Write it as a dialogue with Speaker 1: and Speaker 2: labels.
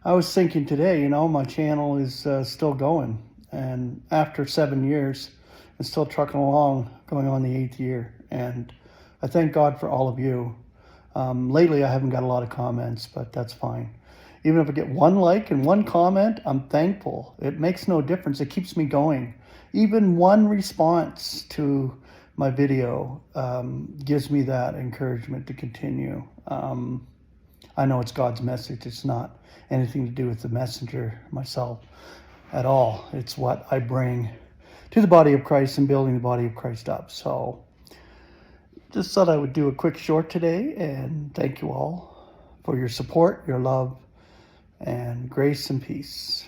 Speaker 1: I was thinking today, my channel is still going. And after 7 years, it's still trucking along, going on the 8th year. And I thank God for all of you. Lately, I haven't got a lot of comments, but that's fine. Even if I get one like and one comment, I'm thankful. It makes no difference. It keeps me going. Even one response to my video gives me that encouragement to continue. I know it's God's message. It's not anything to do with the messenger myself at all. It's what I bring to the body of Christ and building the body of Christ up. So just thought I would do a quick short today and thank you all for your support, your love, and grace and peace.